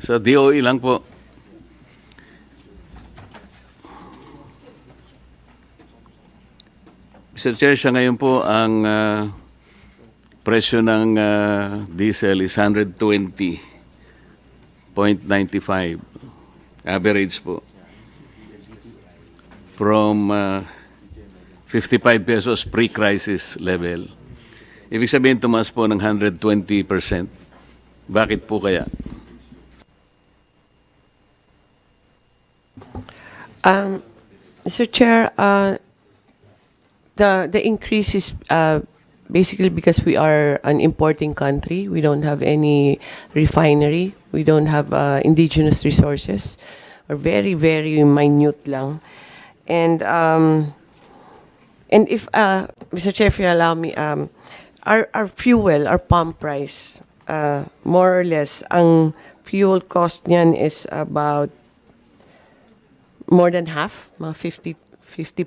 Sa DOE lang po. Mr. Chair, siya ngayon po ang presyo ng diesel is 120.95 average po. From 55 pesos pre-crisis level. Ibig sabihin tumaas po ng 120%. Bakit po kaya? Mr. Chair, the increase is basically because we are an importing country. We don't have any refinery. We don't have indigenous resources. We're very, very minute lang. And if Mr. Chair, if you allow me, our fuel, our pump price, more or less, ang fuel cost niyan is about more than half, mga 50+%.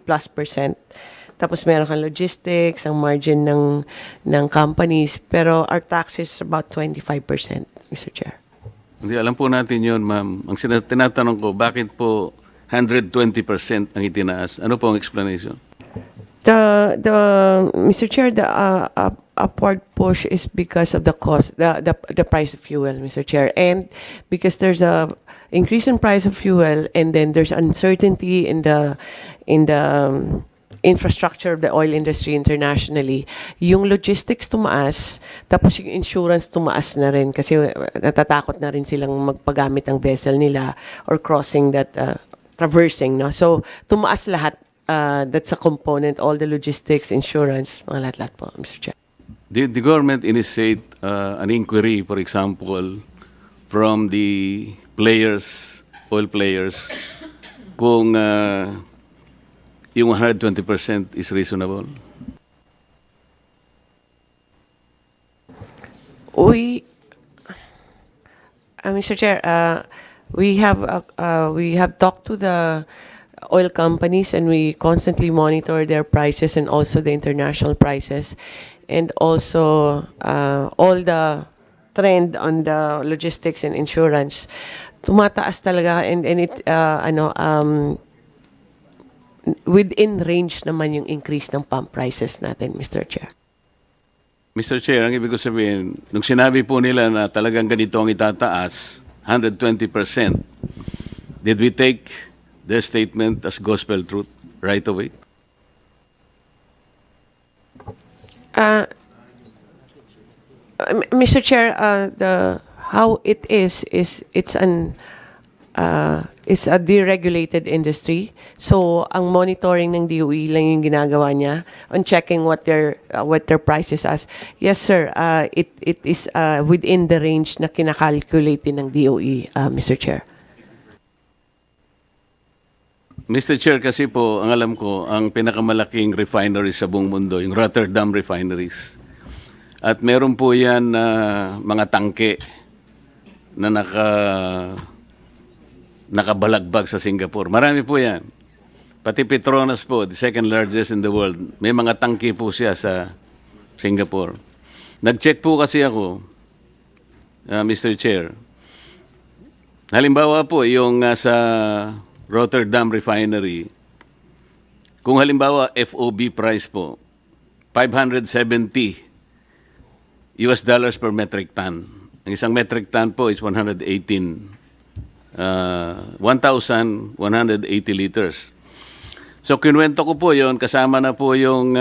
Tapos meron kang logistics, ang margin ng companies, pero our tax is about 25%, Mr. Chair. Hindi, alam po natin yun, ma'am. Ang tinatanong ko, bakit po 120% ang itinaas? Ano po ang explanation? Mr. Chair, the upward push is because of the cost, the price of fuel, Mr. Chair, and because there's a increase in price of fuel, and then there's uncertainty in the infrastructure of the oil industry internationally. Yung logistics tumaas, tapos yung insurance tumaas na rin kasi natatakot na rin silang magpagamit ng vessel nila or crossing that, traversing, no? So, tumaas lahat. That's a component, all the logistics, insurance, mga lahat-lahat po, Mr. Chair. Did the government initiate an inquiry, for example, from the players, oil players, kung yung 120% is reasonable? Mr. Chair, we have talked to the oil companies, and we constantly monitor their prices and also the international prices, and also all the trend on the logistics and insurance. Tumataas talaga, and it within range naman yung increase ng pump prices natin, Mr. Chair. Mr. Chair, ang ibig ko sabihin, nung sinabi po nila na talagang ganito ang itataas, 120%, did we take their statement as gospel truth right away? Mr. Chair, how it is it's a deregulated industry. So ang monitoring ng DOE lang yung ginagawa niya on checking what their prices as. Yes, sir. It is within the range na kinakalculate ng DOE, Mr. Chair. Mr. Chair, kasi po, ang alam ko, ang pinakamalaking refinery sa buong mundo, yung Rotterdam refineries. At meron po yan mga tangke na nakabalagbag sa Singapore. Marami po yan. Pati Petronas po, the second largest in the world, may mga tangke po siya sa Singapore. Nag-check po kasi ako, Mr. Chair. Halimbawa po, yung sa Rotterdam Refinery, kung halimbawa FOB price po, $570 per metric ton. Ang isang metric ton po is 1,180 liters. So kinuwento ko po yon, kasama na po yung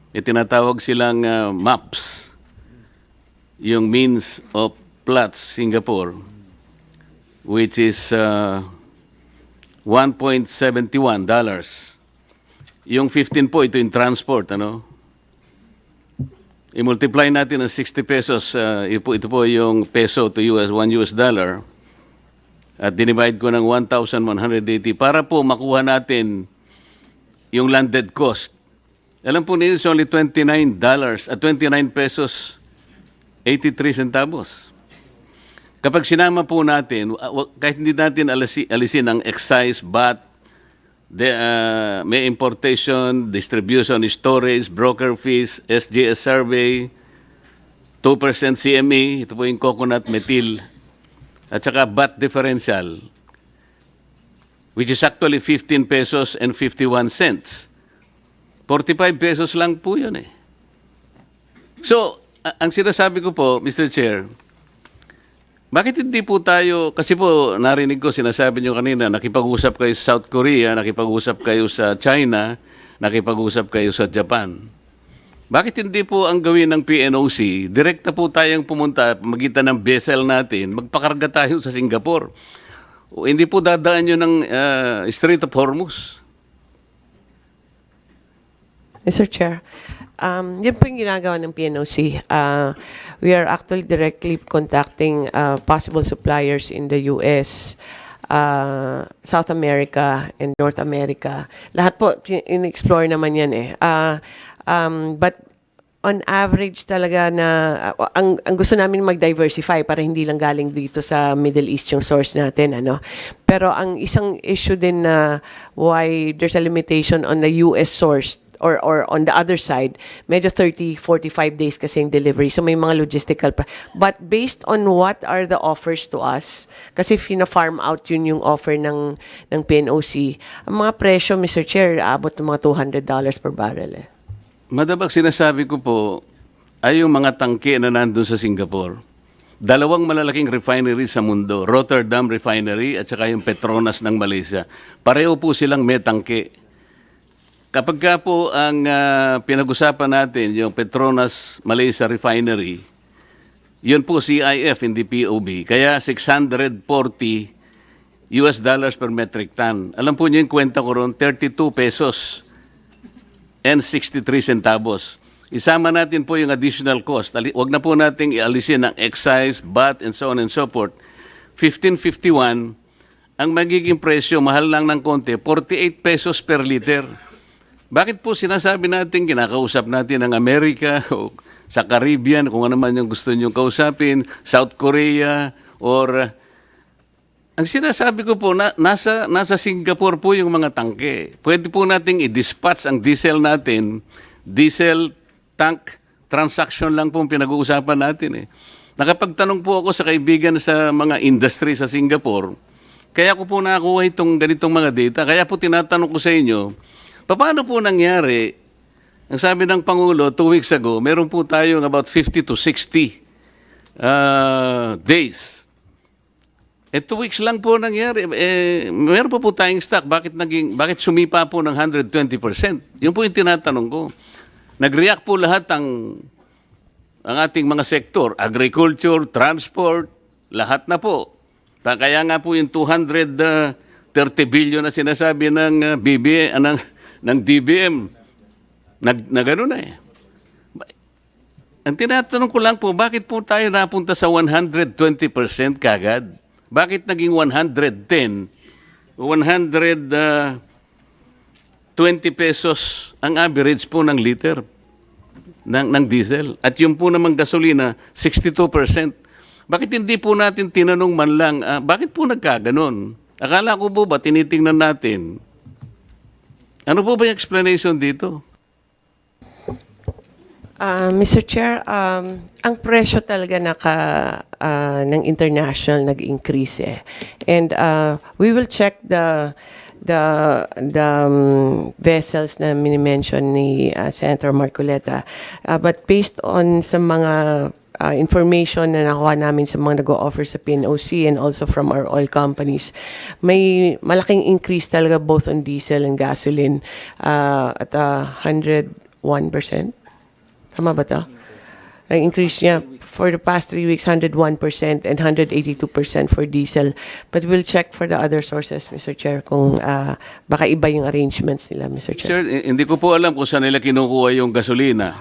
itinatawag silang MAPS, yung Means of Platts Singapore, which is $1.71. Yung 15 po, ito yung transport, ano? I-multiply natin ng 60 pesos, ito po yung peso to $1 at dinivide ko ng 1,180 para po makuha natin yung landed cost. Alam po niyo, it's only $29 at 29 pesos 83 centavos. Kapag sinama po natin, kahit hindi natin alisin ang excise, VAT, may importation, distribution, storage, broker fees, SGS survey, 2% CME, ito po yung coconut methyl at saka VAT differential, which is actually 15 pesos and 51 cents. 45 pesos lang po yun eh. So, ang sinasabi ko po, Mr. Chair, bakit hindi po tayo, kasi po narinig ko, sinasabi nyo kanina, nakipag-usap kayo sa South Korea, nakipag-usap kayo sa China, nakipag-usap kayo sa Japan. Bakit hindi po ang gawin ng PNOC, direkta po tayong pumunta, magitan ng vessel natin, magpakarga tayo sa Singapore. O, hindi po dadaan yun ng Strait of Hormuz. Mr. Chair, yan po yung ginagawa ng PNOC. We are actually directly contacting possible suppliers in the US, South America, and North America. Lahat po, in-explore naman yan eh. But on average talaga na, ang gusto namin mag-diversify para hindi lang galing dito sa Middle East yung source natin. Pero ang isang issue din na why there's a limitation on the US source or on the other side, medyo 30, 45 days kasi yung delivery. So may mga logistical. But based on what are the offers to us, kasi fina-farm out yun yung offer ng PNOC, ang mga presyo, Mr. Chair, abot ng mga $200 per barrel eh. Madabag sinasabi ko po ay yung mga tangke na nandun sa Singapore. Dalawang malalaking refinery sa mundo, Rotterdam Refinery at saka yung Petronas ng Malaysia. Pareho po silang may tangke. Kapag ka po ang pinag-usapan natin, yung Petronas Malaysia Refinery, yun po CIF, hindi POB. Kaya $640 per metric ton. Alam po niyo yung kwenta ko ron, 32 pesos and 63 centavos. Isama natin po yung additional cost. Huwag na po nating ialisin ang excise, VAT, and so on and so forth. 15.51, ang magiging presyo, mahal lang ng konti, 48 pesos per liter. Bakit po sinasabi natin, kinakausap natin ang Amerika o sa Caribbean, kung ano man yung gusto nyo kausapin, South Korea, or ang sinasabi ko po, nasa Singapore po yung mga tangke. Pwede po nating i-dispatch ang diesel natin, diesel tank transaction lang po pinag-uusapan natin eh. Nakapagtanong po ako sa kaibigan sa mga industry sa Singapore, kaya ko po nakakuha itong ganitong mga data. Kaya po tinatanong ko sa inyo, paano po nangyari, ang sabi ng Pangulo 2 weeks ago, meron po tayong about 50 to 60 days. 2 weeks lang po nangyari. Meron pa po tayong stock. Bakit sumipa po ng 120%? Yun po yung tinatanong ko. Nag-react po lahat ang ating mga sektor. Agriculture, transport, lahat na po. Kaya nga po yung 230 billion na sinasabi ng ng DBM, na gano'n na eh. Ang tinatanong ko lang po, bakit po tayo napunta sa 120% kagad? Bakit naging 110, 120 pesos ang average po ng liter ng diesel? At yung po namang gasolina, 62%. Bakit hindi po natin tinanong man lang, bakit po nagkaganon? Akala ko po ba, tinitingnan natin. Ano po ba yung explanation dito? Mr. Chair, ang presyo talaga ng international nag-increase eh. And we will check the vessels na mini-mention ni Senator Marcoleta. But based on sa mga information na nakuha namin sa mga nag-o-offer sa PNOC and also from our oil companies, may malaking increase talaga both on diesel and gasoline at 101%. Tama ba ito? Ang increase niya for the past 3 weeks, 101% and 182% for diesel. But we'll check for the other sources, Mr. Chair, kung baka iba yung arrangements nila, Mr. Chair. Sir, hindi ko po alam kung saan nila kinukuha yung gasolina.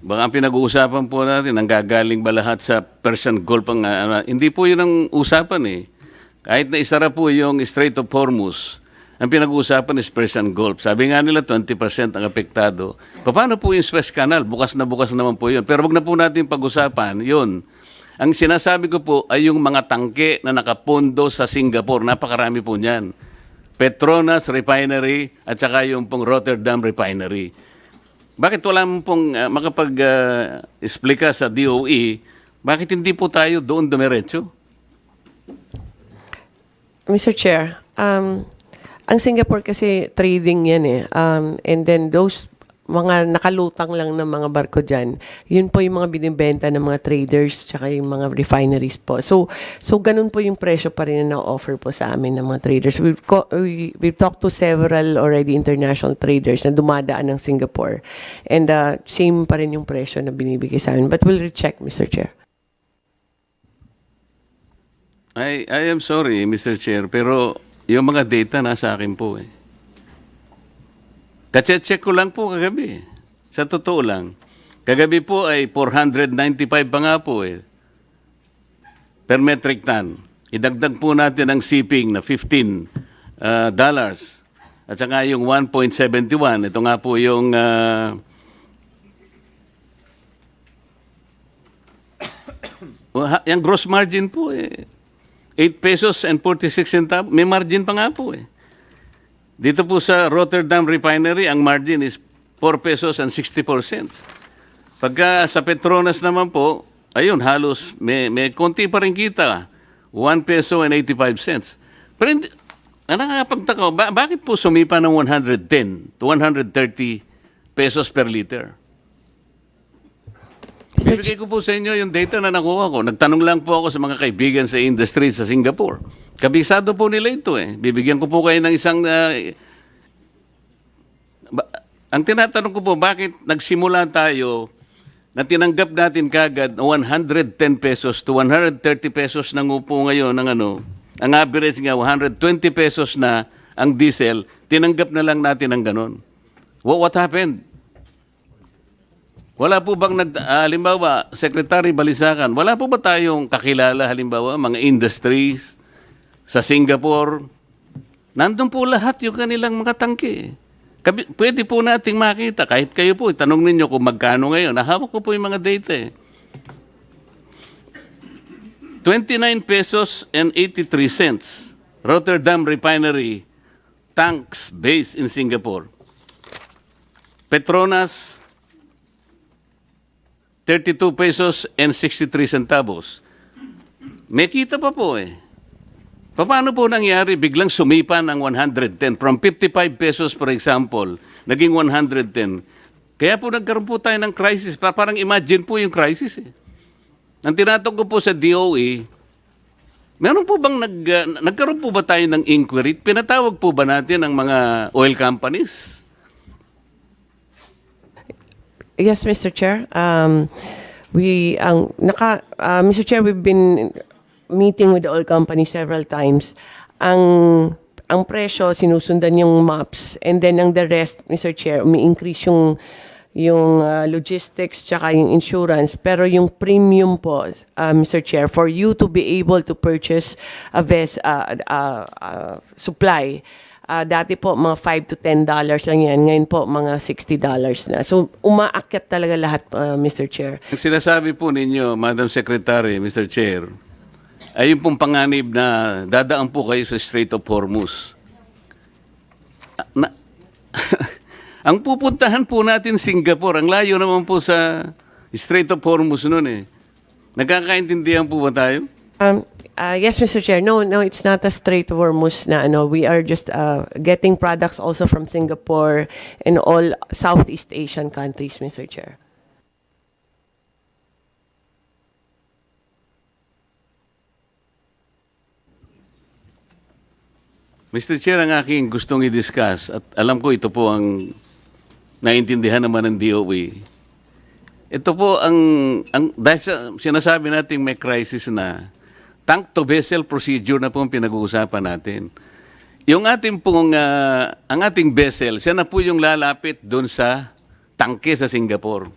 Baka ang pinag-uusapan po natin, ang gagaling ba lahat sa Persian Gulf? Hindi po yun ang usapan eh. Kahit na isara po yung Strait of Hormuz, ang pinag-uusapan is Persian Gulf. Sabi nga nila 20% ang apektado. Paano po yung Suez Canal? Bukas naman po yun. Pero wag na po natin pag-usapan yun. Ang sinasabi ko po ay yung mga tangke na nakapondo sa Singapore. Napakarami po niyan. Petronas Refinery at saka yung pong Rotterdam Refinery. Bakit wala mo pong makapag-explika sa DOE, bakit hindi po tayo doon dumiretso? Mr. Chair, ang Singapore kasi trading yan eh. And then those mga nakalutang lang ng mga barko dyan, yun po yung mga binibenta ng mga traders tsaka yung mga refineries po. So ganun po yung presyo pa rin na na-offer po sa amin ng mga traders. We've talked to several already international traders na dumadaan ng Singapore. And same pa rin yung presyo na binibigay sa amin. But we'll recheck, Mr. Chair. I am sorry, Mr. Chair, pero yung mga data nasa akin po eh. Kache-check ko lang po kagabi. Sa totoo lang. Kagabi po ay 495 pa nga po eh. Per metric ton. Idagdag po natin ang shipping na $15. At saka yung 1.71. Ito nga po yung yung gross margin po eh. 8 pesos and 46 centavos. May margin pa nga po eh. Dito po sa Rotterdam Refinery, ang margin is 4 pesos and 64 cents. Pagka sa Petronas naman po, ayun, halos may konti pa rin kita. 1 peso and 85 cents. Pero hindi, nakakapagtaka, bakit po sumipa ng 110 to 130 pesos per liter? Bibigay ko po sa inyo yung data na nakuha ko. Nagtanong lang po ako sa mga kaibigan sa industry sa Singapore. Kabisado po nila ito eh. Bibigyan ko po kayo ng isang... ang tinatanong ko po, bakit nagsimula tayo na tinanggap natin kagad 110 pesos to 130 pesos na po ngayon ng ang average nga 120 pesos na ang diesel, tinanggap na lang natin ang ganon. What happened? Wala po bang halimbawa, Secretary Balisacan, wala po ba tayong kakilala halimbawa, mga industries sa Singapore? Nandun po lahat yung kanilang mga tangke. Pwede po nating makita, kahit kayo po, tanong ninyo kung magkano ngayon. Nahawak ko po yung mga data eh. 29 pesos and 83 cents. Rotterdam Refinery, tanks based in Singapore. Petronas, 32 pesos and 63 centavos. May kita pa po eh. Paano po nangyari biglang sumipa ng 110? From 55 pesos, for example, naging 110. Kaya po nagkaroon po tayo ng crisis. Parang imagine po yung crisis eh. Ang tinatanong ko po sa DOE, meron po bang nagkaroon po ba tayo ng inquiry? Pinatawag po ba natin ang mga oil companies? Yes, Mr. Chair. Mr. Chair, we've been meeting with the oil company several times. Ang presyo, sinusundan yung maps. And then, ang the rest, Mr. Chair, umi-increase yung logistics tsaka yung insurance. Pero yung premium po, Mr. Chair, for you to be able to purchase a supply, dati po mga $5 to $10 lang yan. Ngayon po mga $60 na. So umaakyat talaga lahat, Mr. Chair. Ang sinasabi po ninyo, Madam Secretary, Mr. Chair, ay yung pong panganib na dadaan po kayo sa Strait of Hormuz. Ang pupuntahan po natin Singapore, ang layo naman po sa Strait of Hormuz noon eh. Nagkakaintindihan po ba tayo? Yes, Mr. Chair. No, it's not a Strait of Hormuz na we are just getting products also from Singapore and all Southeast Asian countries, Mr. Chair. Mr. Chair, ang aking gustong i-discuss, at alam ko ito po ang naintindihan naman ng DOE. Ito po dahil sinasabi natin may crisis na, tank to vessel procedure na po ang pinag-uusapan natin. Yung ating pong, ang ating vessel, siya na po yung lalapit doon sa tangke sa Singapore.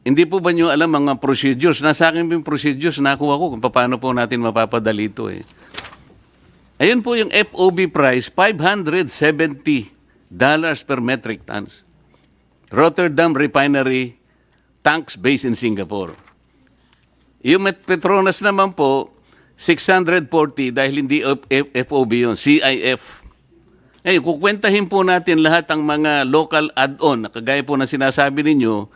Hindi po ba nyo alam mga procedures? Nasa akin yung procedures, nakuha ko kung paano po natin mapapadali ito eh. Ayun po yung FOB price, $570 per metric tons. Rotterdam Refinery, tanks based in Singapore. Yung Petronas naman po, 640 dahil hindi FOB yun, CIF. Ngayon, kukwentahin po natin lahat ang mga local add-on, kagaya po na sinasabi ninyo,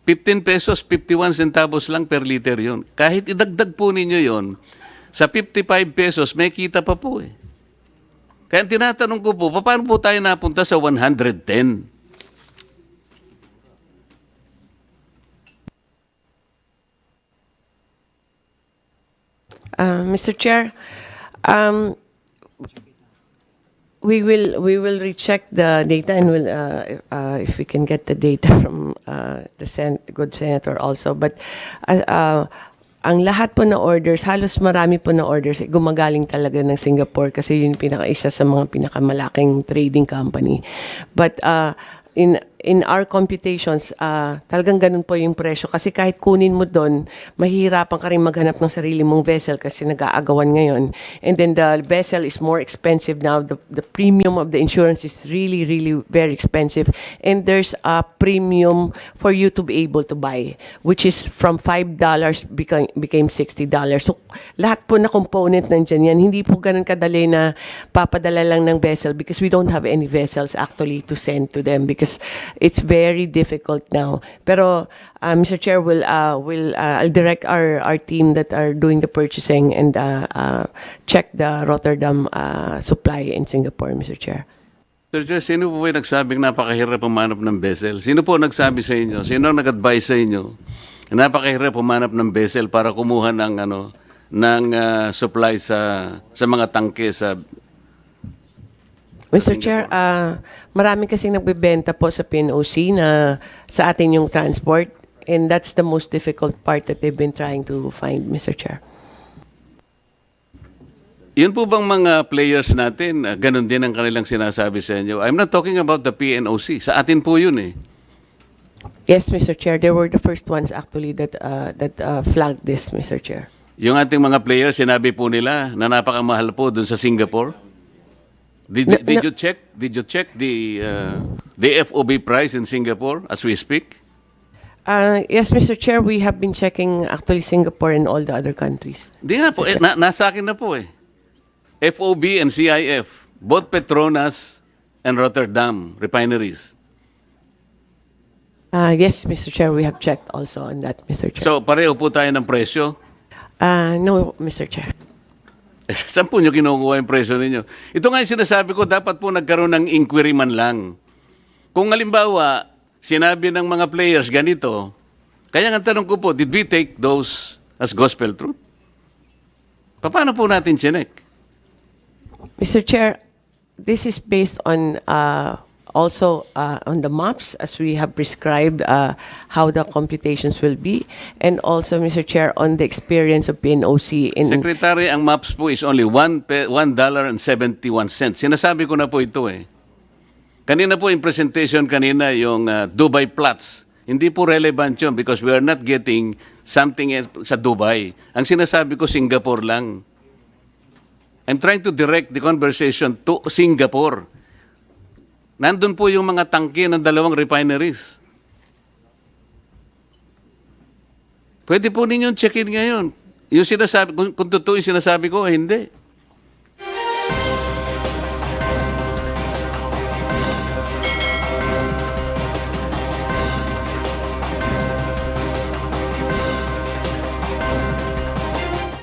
15 pesos, 51 centavos lang per liter yun. Kahit idagdag po ninyo yun, Sa 55 pesos, may kita pa po eh. Kaya tinatanong ko po, paano po tayo napunta sa 110? Mr. Chair, um, we will recheck the data and will if we can get the data from the good senator also. But ang lahat po na orders, halos marami po na orders, gumagaling talaga ng Singapore kasi yun isa sa mga pinakamalaking trading company. But in our computations, talagang ganun po yung presyo. Kasi kahit kunin mo doon, mahihirapan ka rin maghanap ng sarili mong vessel kasi nag-aagawan ngayon. And then the vessel is more expensive now. The premium of the insurance is really, really very expensive. And there's a premium for you to be able to buy, which is from $5 became $60. So lahat po na component nandyan yan. Hindi po ganun kadali na papadala lang ng vessel because we don't have any vessels actually to send to them because it's very difficult now. Pero Mr. Chair, I'll direct our team that are doing the purchasing and check the Rotterdam supply in Singapore, Mr. Chair. Sir Chair, sino po ba yung nagsabing napakahirap pumanap ng vessel? Sino po nagsabi sa inyo? Sino ang nag-advise sa inyo? Napakahirap pumanap ng vessel para kumuha ng supply sa mga tangke sa Mr. Chair, marami kasing nagbebenta po sa PNOC na sa atin yung transport, and that's the most difficult part that they've been trying to find, Mr. Chair. Yun po bang mga players natin, ganun din ang kanilang sinasabi sa inyo? I'm not talking about the PNOC. Sa atin po yun eh. Yes, Mr. Chair, they were the first ones actually that flagged this, Mr. Chair. Yung ating mga players, sinabi po nila na napakamahal po dun sa Singapore. Did you check? Did you check the FOB price in Singapore as we speak? Yes, Mr. Chair, we have been checking actually Singapore and all the other countries. Di nga po, nasa akin na po eh. FOB and CIF, both Petronas and Rotterdam refineries. Yes, Mr. Chair, we have checked also on that, Mr. Chair. So pareho po tayo ng presyo. No, Mr. Chair. Saan po nyo kinukuha yung presyo ninyo? Ito nga yung sinasabi ko, dapat po nagkaroon ng inquiry man lang. Kung halimbawa, sinabi ng mga players ganito, kaya nga tanong ko po, did we take those as gospel truth? Paano po natin chinek? Mr. Chair, this is based on also on the maps as we have prescribed how the computations will be, and also, Mr. Chair, on the experience of PNOC in... Secretary, ang maps po is only $1.71. Sinasabi ko na po ito eh. Kanina po yung presentation kanina, yung Dubai Plots. Hindi po relevant yun because we are not getting something sa Dubai. Ang sinasabi ko, Singapore lang. I'm trying to direct the conversation to Singapore. Nandun po yung mga tangke ng dalawang refineries. Pwede po ninyong check-in ngayon. Yung sinasabi, kung totoo yung sinasabi ko, hindi.